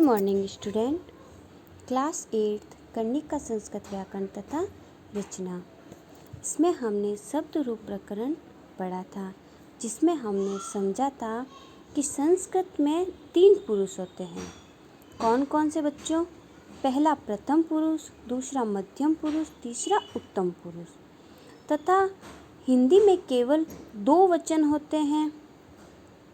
Morning student. Class 8 कर्णिका Sanskrit व्याकरण तथा रचना। इसमें हमने शब्द रूप प्रकरण पढ़ा था, जिसमें हमने समझा था कि संस्कृत में 3 पुरुष होते हैं। कौन कौन से बच्चों? पहला प्रथम पुरुष, दूसरा मध्यम पुरुष, तीसरा उत्तम पुरुष। तथा हिंदी में केवल 2 वचन होते हैं,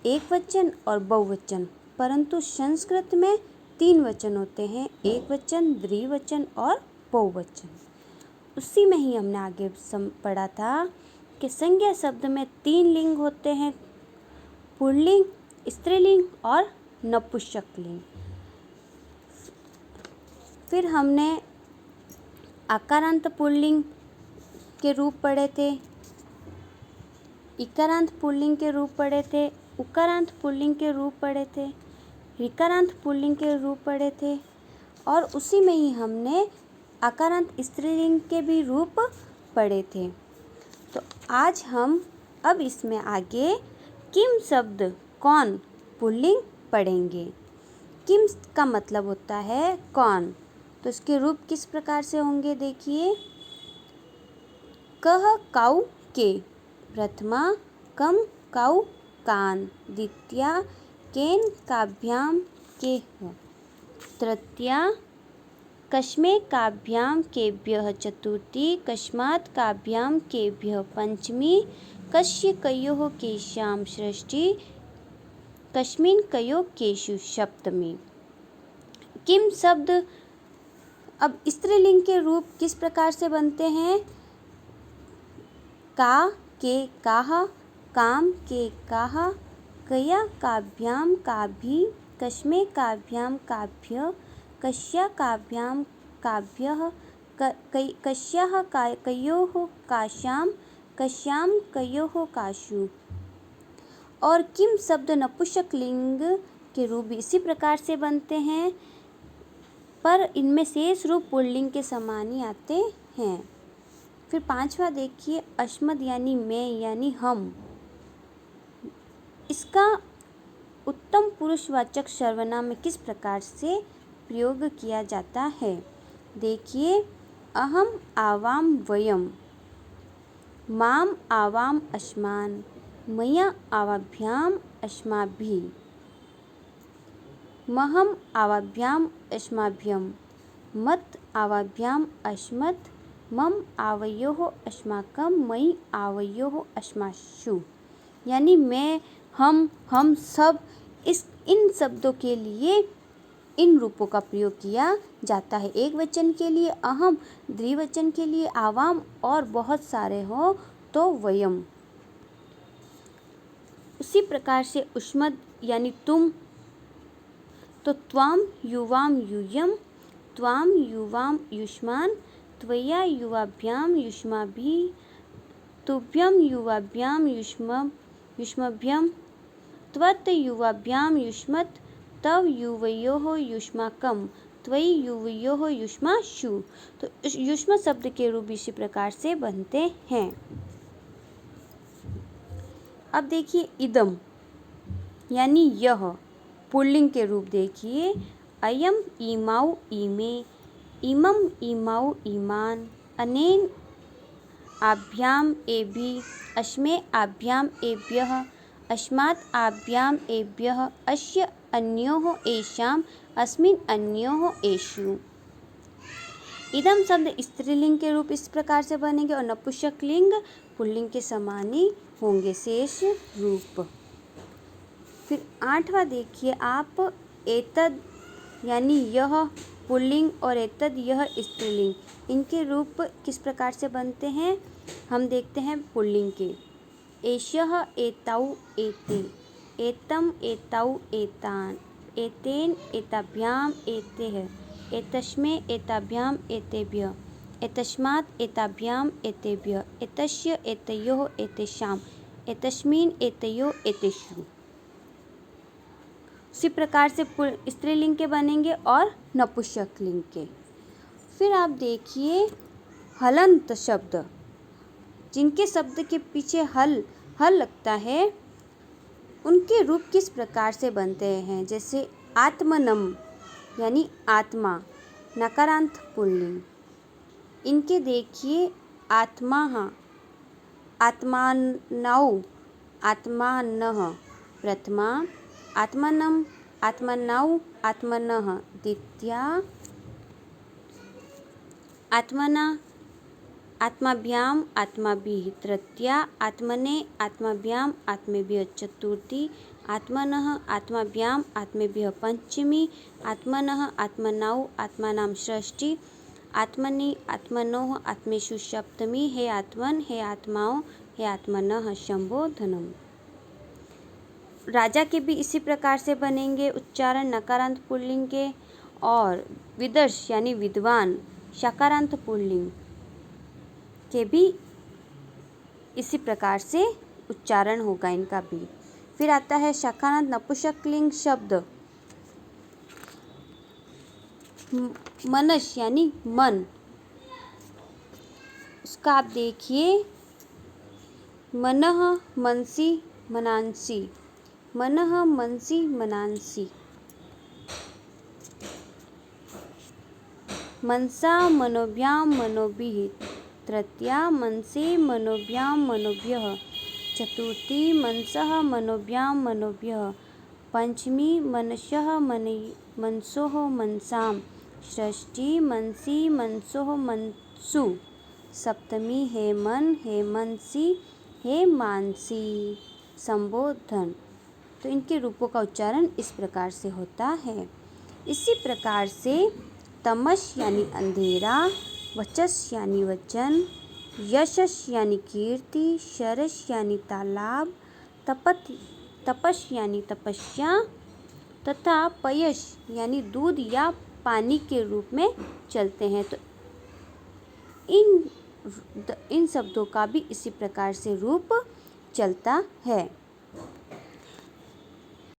एक वचन और बहुवचन, परंतु संस्कृत में 3 वचन होते हैं, एक वचन, द्विवचन और बहुवचन। उसी में ही हमने आगे पढ़ा था कि संज्ञा शब्द में 3 लिंग होते हैं, पुल्लिंग, स्त्रीलिंग और नपुंसकलिंग। फिर हमने आकारांत पुल्लिंग के रूप पढ़े थे, इकारांत पुल्लिंग के रूप पढ़े थे, उकारांत पुल्लिंग के रूप पढ़े थे, ऋकारांत पुल्लिंग के रूप पढ़े थे और उसी में ही हमने आकारांत स्त्रीलिंग के भी रूप पढ़े थे। तो आज हम अब इसमें आगे किम शब्द कौन पुल्लिंग पढ़ेंगे। किम का मतलब होता है कौन, तो इसके रूप किस प्रकार से होंगे देखिए। कह काऊ के, प्रथमा कम काऊ कान, द्वितीया केन काभ्याम के हो, तृतीया कस्मे काभ्याम केभ्यः, चतुर्थी कस्मात् काभ्याम केभ्यः, पंचमी कस्य कयोः केषां, षष्ठी कस्मिन् कयोः केषु, सप्तमी। किम शब्द अब स्त्रीलिंग के रूप किस प्रकार से बनते हैं। का के काह, काम के काह, कया काभ्याम काभी, कस्मे काभ्याम काभ्य, कस्या काभ्याम काभ्यः, कस्याः कयोः काशां, कस्यां कयोः काशु। और किम शब्द नपुंसकलिंग के रूप भी इसी प्रकार से बनते हैं, पर इनमें शेष रूप पुल्लिंग के समान ही आते हैं। फिर 5वां देखिए, अस्मद यानी मैं यानी हम। इसका उत्तम पुरुषवाचक सर्वनाम में किस प्रकार से प्रयोग किया जाता है देखिए। अहम आवाम वयम, माम आवाम अस्मान, मया आवाभ्याम अस्माभिः, महम आवाभ्याम अस्माभ्यम, मत आवाभ्याम अस्मत्, मम आवयोः अस्माकं, मयि आवयोः अस्मासु। यानी मैं, हम सब, इन शब्दों के लिए इन रूपों का प्रयोग किया जाता है। एक वचन के लिए अहम, द्विवचन के लिए आवाम और बहुत सारे हो तो वयम। उसी प्रकार से उष्मद यानी तुम, तो त्वाम युवाम यूयम, त्वाम युवाम युष्मान, त्वया युवाभ्याम युष्माभिः, तुभ्यं युवाभ्याम युष्मभ्यं, त्वत् युवाभ्याम युष्मत्, तव युवयोः युष्माकं, त्वयि युवयोः युष्मासु। तो युष्म शब्द के रूप इसी प्रकार से बनते हैं। अब देखिए इदम यानी यह, पुल्लिंग के रूप देखिए। अयम ईमाउ ईमे, इमम ईमाउ ईमान, अनेन आभ्याम एभिः, अस्मे आभ्याम एभ्यः, अस्मात् आभ्याम एभ्यः, अस्य अन्योः एषाम्, अस्मिन् अन्योः एषु। इदम शब्द स्त्रीलिंग के रूप इस प्रकार से बनेंगे और नपुंसकलिंग पुल्लिंग के समान ही होंगे शेष रूप। फिर 8वां देखिए आप, एतद यानी यह पुल्लिंग और एतद यह स्त्रीलिंग, इनके रूप किस प्रकार से बनते हैं हम देखते हैं पुल्लिंग के। एषः एतौ एते, एतम एतौ एतान, एतेन एताभ्याम एतेः, एतस्मै एताभ्याम एतेभ्यः, एतस्मात् एताभ्याम एतेभ्यः, एतस्य एतयोः एतेषाम्, एतस्मिन् एतयोः एतेषु। उसी प्रकार से स्त्रीलिंग के बनेंगे और नपुंसकलिंग के। फिर आप देखिए हलंत शब्द, जिनके शब्द के पीछे हल लगता है, उनके रूप किस प्रकार से बनते हैं। जैसे आत्मनम यानी आत्मा, नकारांत पुल्लिंग। इनके देखिए आत्माः, आत्मानौ, आत्मानः प्रथमा, आत्मनम्, आत्मनौ, आत्मनः द्वितीया, आत्मना, आत्माभ्याम, आत्माभिः तृतीया, आत्मने, आत्माभ्याम, आत्मभ्यः चतुर्थी, आत्मनः, आत्माभ्याम, आत्मभ्यः पंचमी, आत्मनः, आत्मनौ, आत्मानां षष्ठी, आत्मनि, आत्मनोः, आत्मेषु सप्तमी। हे आत्मन, हे आत्माओं, हे आत्मनः संबोधनम। राजा के भी इसी प्रकार से बनेंगे उच्चारण नकारांत पुल्लिंग के, और विदर्श यानी विद्वान शकारांत पुल्लिंग के भी इसी प्रकार से उच्चारण होगा इनका भी। फिर आता है शकारांत नपुंसकलिंग शब्द मनस यानी मन। उसका आप देखिए मनः, मनसि, मनांसि, मनः, मनसि, मनांसि, मनसा, मनोभ्यां, मनोभिः तृतीया, मनसे, मनोभ्यां, मनोभ्यः चतुर्थी, मनसः, मनोभ्यां, मनोभ्यः पंचमी, मनसः, मनसोः, मनसां षष्ठी, मनसि, मनसोः, मनसु सप्तमी। हे मन, हे मनसि, हे मानसी संबोधन। तो इनके रूपों का उच्चारण इस प्रकार से होता है। इसी प्रकार से तमस यानी अंधेरा, वचस यानी वचन, यशस यानी कीर्ति, शरस यानी तालाब, तपस यानी तपस्या तथा पयस यानी दूध या पानी के रूप में चलते हैं। तो इन शब्दों का भी इसी प्रकार से रूप चलता है।